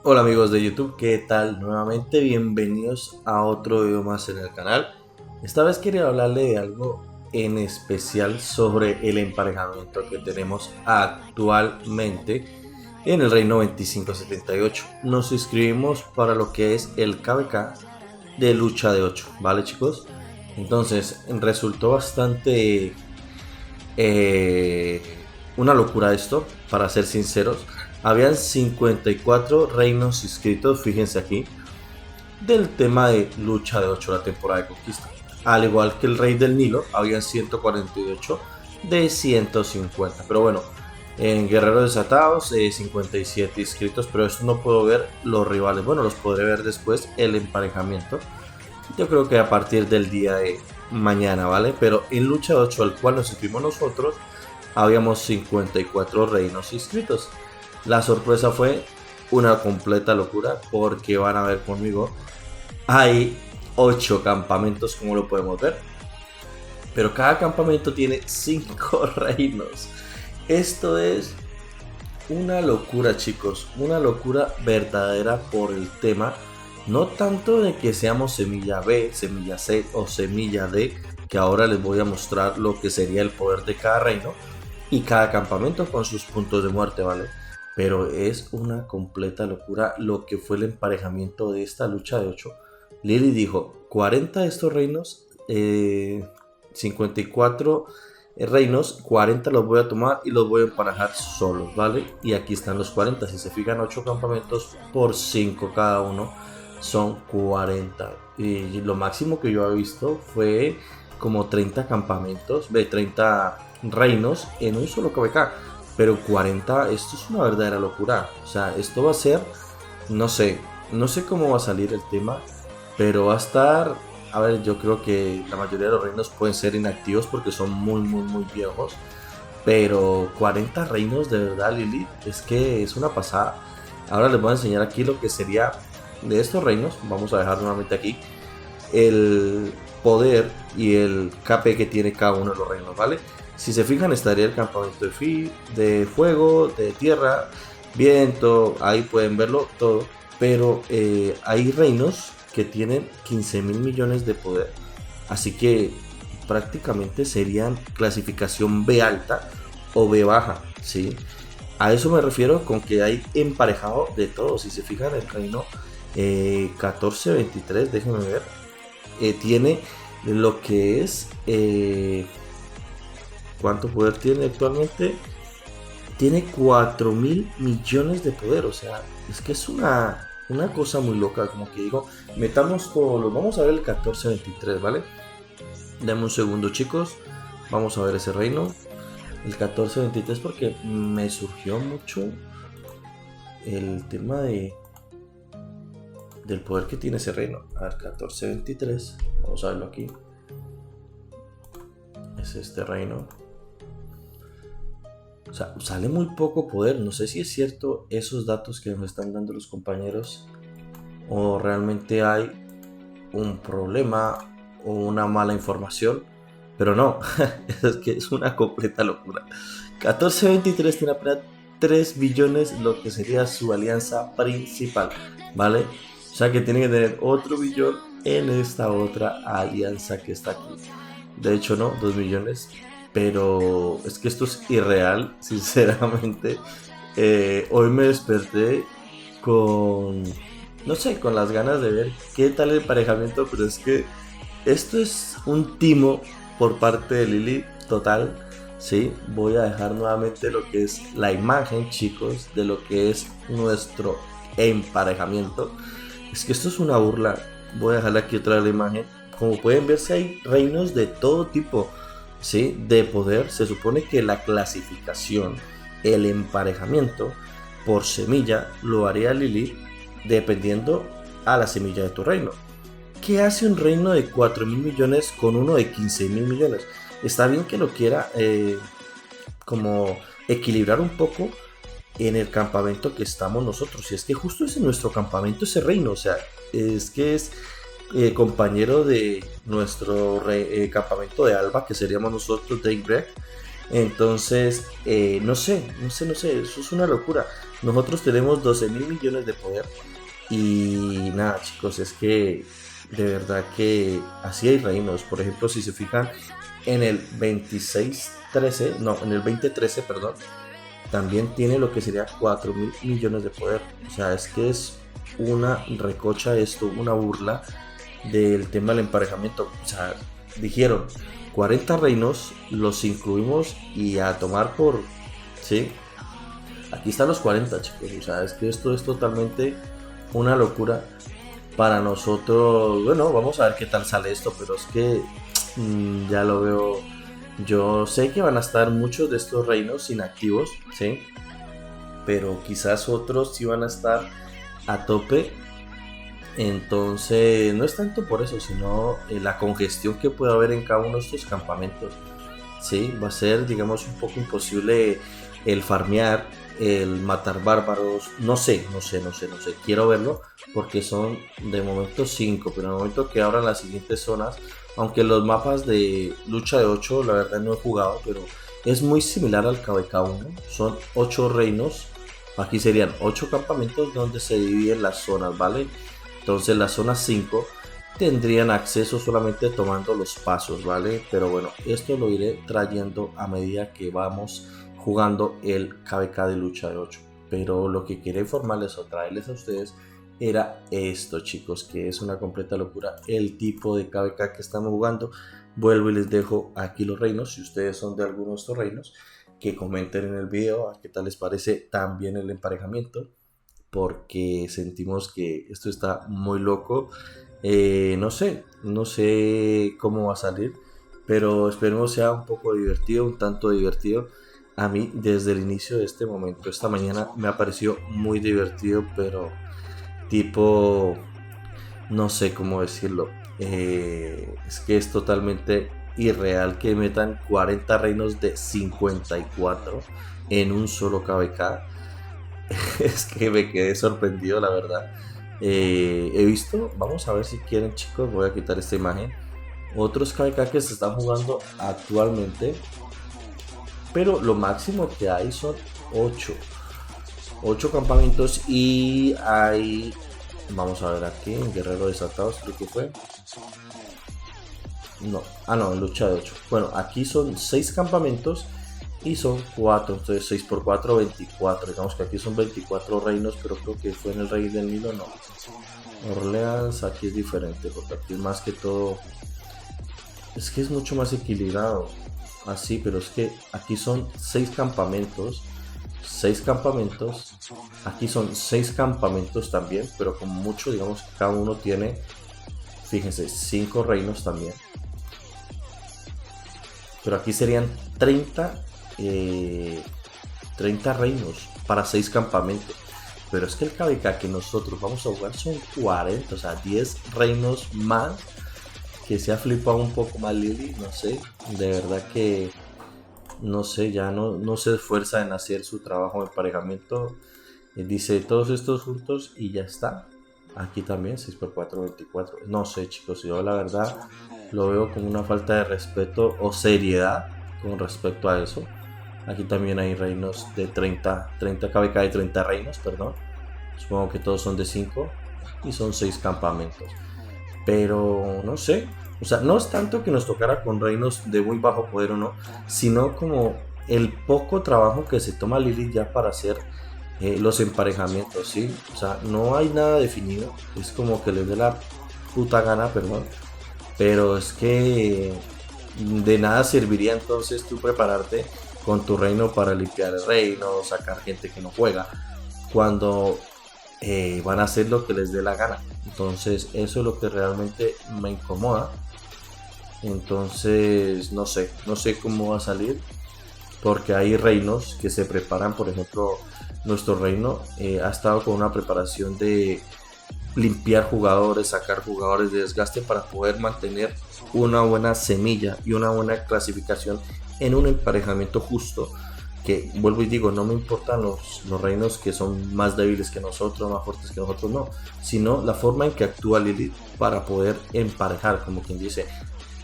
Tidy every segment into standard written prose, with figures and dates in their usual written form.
Hola amigos de YouTube, ¿qué tal? Nuevamente bienvenidos a otro video más en el canal. Esta vez quería hablarle de algo en especial sobre el emparejamiento que tenemos actualmente en el Reino 2578. Nos inscribimos para lo que es el KVK de lucha de 8, ¿vale chicos? Entonces resultó bastante eh, una locura esto, para ser sinceros. Habían 54 reinos inscritos, fíjense aquí, del tema de lucha de 8 la temporada de conquista. Al igual que el rey del Nilo, habían 148 de 150. Pero bueno, en Guerreros Desatados, 57 inscritos, pero esto no puedo ver los rivales. Bueno, los podré ver después, el emparejamiento. Yo creo que a partir del día de mañana, ¿vale? Pero en lucha 8, al cual nos inscribimos nosotros, habíamos 54 reinos inscritos. La sorpresa fue una completa locura porque van a ver conmigo, hay 8 campamentos como lo podemos ver, pero cada campamento tiene 5 reinos. Esto es una locura chicos, una locura verdadera por el tema, no tanto de que seamos semilla B, semilla C o semilla D, que ahora les voy a mostrar lo que sería el poder de cada reino y cada campamento con sus puntos de muerte, ¿vale? Pero es una completa locura lo que fue el emparejamiento de esta lucha de 8. Lily dijo 40 de estos reinos, 54 reinos, 40 los voy a tomar y los voy a emparejar solos, ¿vale? Y aquí están los 40, si se fijan 8 campamentos por 5 cada uno, son 40. Y lo máximo que yo he visto fue como 30 campamentos, 30 reinos en un solo KVK. Pero 40, esto es una verdadera locura. O sea, esto va a ser, no sé cómo va a salir el tema, pero va a estar, a ver, yo creo que la mayoría de los reinos pueden ser inactivos porque son muy viejos. Pero 40 reinos de verdad, Lili, es que es una pasada. Ahora les voy a enseñar aquí lo que sería de estos reinos. Vamos a dejar nuevamente aquí el poder y el KP que tiene cada uno de los reinos, ¿vale? Si se fijan, estaría el campamento de fuego, de tierra, viento, ahí pueden verlo todo. Pero hay reinos que tienen 15 mil millones de poder. Así que prácticamente serían clasificación B alta o B baja, ¿sí? A eso me refiero con que hay emparejado de todo. Si se fijan, el reino 1423, déjenme ver, tiene lo que es... ¿cuánto poder tiene actualmente? Tiene 4 mil millones de poder. O sea, es que es una cosa muy loca. Como que digo, metamos todos los... Vamos a ver el 1423, ¿vale? Dame un segundo, chicos. Vamos a ver ese reino. El 1423 porque me surgió mucho el tema del poder que tiene ese reino. A ver, 1423. Vamos a verlo aquí. Es este reino. O sea, sale muy poco poder. No sé si es cierto esos datos que nos están dando los compañeros o realmente hay un problema o una mala información. Pero no, es que es una completa locura. 1423 tiene apenas 3 billones, lo que sería su alianza principal, ¿vale? O sea que tiene que tener otro billón en esta otra alianza que está aquí. De hecho no, 2 millones. Pero es que esto es irreal, sinceramente. Hoy me desperté con, no sé, con las ganas de ver qué tal el emparejamiento, pero es que esto es un timo por parte de Lily total. Sí, voy a dejar nuevamente lo que es la imagen, chicos, de lo que es nuestro emparejamiento. Es que esto es una burla. Voy a dejar aquí otra vez la imagen. Como pueden ver, si hay reinos de todo tipo, ¿sí? De poder. Se supone que la clasificación, el emparejamiento por semilla lo haría Lili dependiendo a la semilla de tu reino. ¿Qué hace un reino de 4 mil millones con uno de 15 mil millones? Está bien que lo quiera como equilibrar un poco en el campamento que estamos nosotros. Y es que justo es en nuestro campamento ese reino. O sea, es que es compañero de nuestro campamento de Alba, que seríamos nosotros, Daybreak. Entonces, no sé, eso es una locura. Nosotros tenemos 12.000 millones de poder y nada, chicos, es que de verdad que así hay reinos. Por ejemplo, si se fijan en el 2613, no, en el 2013, perdón, también tiene lo que sería 4.000 millones de poder. O sea, es que es una recocha esto, una burla del tema del emparejamiento. O sea, dijeron 40 reinos, los incluimos y a tomar por... Sí, aquí están los 40, chicos. O sea, es que esto es totalmente una locura para nosotros. Bueno, vamos a ver qué tal sale esto, pero es que ya lo veo. Yo sé que van a estar muchos de estos reinos inactivos, ¿sí? Pero quizás otros sí van a estar a tope. Entonces, no es tanto por eso, sino la congestión que puede haber en cada uno de estos campamentos. Sí, va a ser, digamos, un poco imposible el farmear, el matar bárbaros. No sé. Quiero verlo porque son de momento 5, pero en el momento que abran las siguientes zonas, aunque los mapas de lucha de 8, la verdad no he jugado, pero es muy similar al KVK1. Son 8 reinos. Aquí serían 8 campamentos donde se dividen las zonas, ¿vale? Entonces las zonas 5 tendrían acceso solamente tomando los pasos, ¿vale? Pero bueno, esto lo iré trayendo a medida que vamos jugando el KVK de lucha de 8. Pero lo que quería informarles o traerles a ustedes era esto, chicos, que es una completa locura el tipo de KVK que estamos jugando. Vuelvo y les dejo aquí los reinos. Si ustedes son de alguno de estos reinos, que comenten en el video a qué tal les parece también el emparejamiento, porque sentimos que esto está muy loco. No sé cómo va a salir, pero esperemos sea un poco divertido, un tanto divertido. A mí desde el inicio de este momento, esta mañana me ha parecido muy divertido, pero tipo, no sé cómo decirlo. Es que es totalmente irreal que metan 40 reinos de 54 en un solo KVK. Es que me quedé sorprendido, la verdad. He visto, vamos a ver si quieren, chicos, voy a quitar esta imagen. Otros KVK que se están jugando actualmente, pero lo máximo que hay son 8 campamentos y hay, vamos a ver aquí, en Guerrero Desatados, creo que fue. No, no, en lucha de 8. Bueno, aquí son 6 campamentos y son 4, entonces 6 por 4, 24. Digamos que aquí son 24 reinos, pero creo que fue en el Rey del Nilo, no. Orleans aquí es diferente, porque aquí es más que todo, es que es mucho más equilibrado. Así, pero es que aquí son 6 campamentos, 6 campamentos. Aquí son 6 campamentos también, pero como mucho, digamos que cada uno tiene, fíjense, 5 reinos también. Pero aquí serían 30 reinos para 6 campamentos. Pero es que el KVK que nosotros vamos a jugar son 40, o sea, 10 reinos más. Que se ha flipado un poco más Lily, no sé. De verdad que no sé, ya no se esfuerza en hacer su trabajo de emparejamiento. Dice todos estos juntos y ya está. Aquí también 6 por 4, 24. No sé, chicos, yo la verdad lo veo como una falta de respeto o seriedad con respecto a eso. Aquí también hay reinos de 30 KVK de 30 reinos, perdón. Supongo que todos son de 5 y son 6 campamentos. Pero no sé, o sea, no es tanto que nos tocara con reinos de muy bajo poder o no, sino como el poco trabajo que se toma Lilith ya para hacer los emparejamientos, ¿sí? O sea, no hay nada definido, es como que les dé la puta gana, perdón, pero es que de nada serviría entonces tú prepararte con tu reino para limpiar el reino, sacar gente que no juega, cuando van a hacer lo que les dé la gana. Entonces eso es lo que realmente me incomoda. Entonces no sé cómo va a salir, porque hay reinos que se preparan. Por ejemplo, nuestro reino ha estado con una preparación de limpiar jugadores, sacar jugadores de desgaste para poder mantener una buena semilla y una buena clasificación en un emparejamiento justo. Que vuelvo y digo, no me importan los reinos que son más débiles que nosotros, más fuertes que nosotros, no, sino la forma en que actúa Lilith para poder emparejar, como quien dice,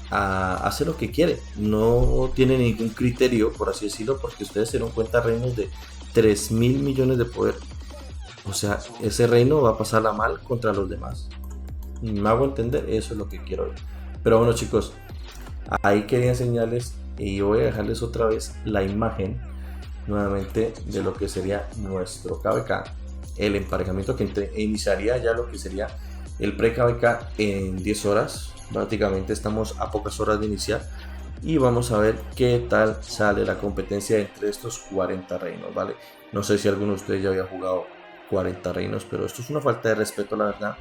hace lo que quiere, no tiene ningún criterio, por así decirlo, porque ustedes se dieron cuenta reinos de 3.000 millones de poder. O sea, ese reino va a pasarla mal contra los demás. Me hago entender, eso es lo que quiero ver. Pero bueno, chicos, ahí quería enseñarles y voy a dejarles otra vez la imagen nuevamente de lo que sería nuestro KVK, el emparejamiento que iniciaría ya lo que sería el pre-KVK en 10 horas. Prácticamente estamos a pocas horas de iniciar y vamos a ver qué tal sale la competencia entre estos 40 reinos, ¿vale? No sé si alguno de ustedes ya había jugado 40 reinos, pero esto es una falta de respeto, la verdad.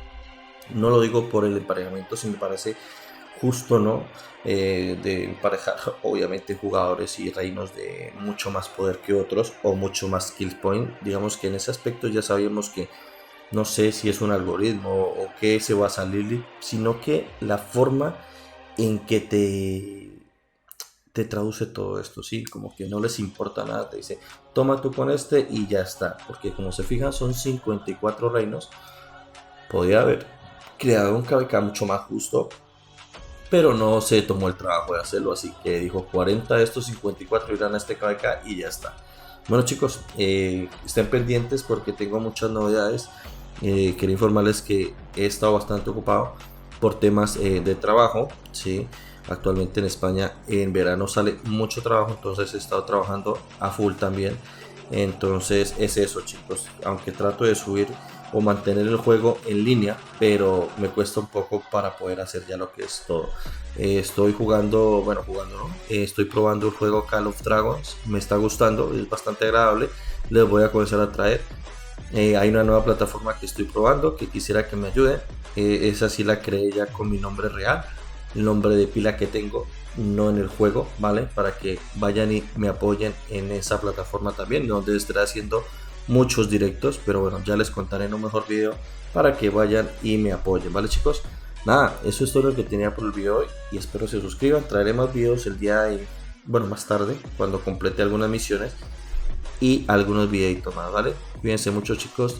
No lo digo por el emparejamiento, si me parece justo, ¿no? De emparejar obviamente jugadores y reinos de mucho más poder que otros o mucho más skill point. Digamos que en ese aspecto ya sabíamos que no sé si es un algoritmo o qué se va a salir, sino que la forma en que te traduce todo esto, ¿sí? Como que no les importa nada, te dice, toma tú con este y ya está, porque como se fijan son 54 reinos. Podría haber creado un KVK mucho más justo, pero no se tomó el trabajo de hacerlo, así que dijo 40 de estos 54 irán a este KVK y ya está. Bueno chicos, estén pendientes porque tengo muchas novedades. Quería informarles que he estado bastante ocupado por temas de trabajo, ¿sí? Actualmente en España en verano sale mucho trabajo, entonces he estado trabajando a full también. Entonces es eso chicos, aunque trato de subir o mantener el juego en línea, pero me cuesta un poco para poder hacer ya lo que es todo. Estoy jugando, bueno, jugando, ¿no? Estoy probando el juego Call of Dragons, me está gustando, es bastante agradable, les voy a comenzar a traer. Hay una nueva plataforma que estoy probando que quisiera que me ayude. Esa sí la creé ya con mi nombre real, el nombre de pila que tengo, no en el juego, ¿vale? Para que vayan y me apoyen en esa plataforma también, donde estaré haciendo muchos directos, pero bueno, ya les contaré en un mejor video para que vayan y me apoyen, ¿vale chicos? Nada, eso es todo lo que tenía por el video hoy y espero se suscriban. Traeré más videos el día de, bueno, más tarde, cuando complete algunas misiones y algunos videitos más, ¿vale? Cuídense mucho chicos.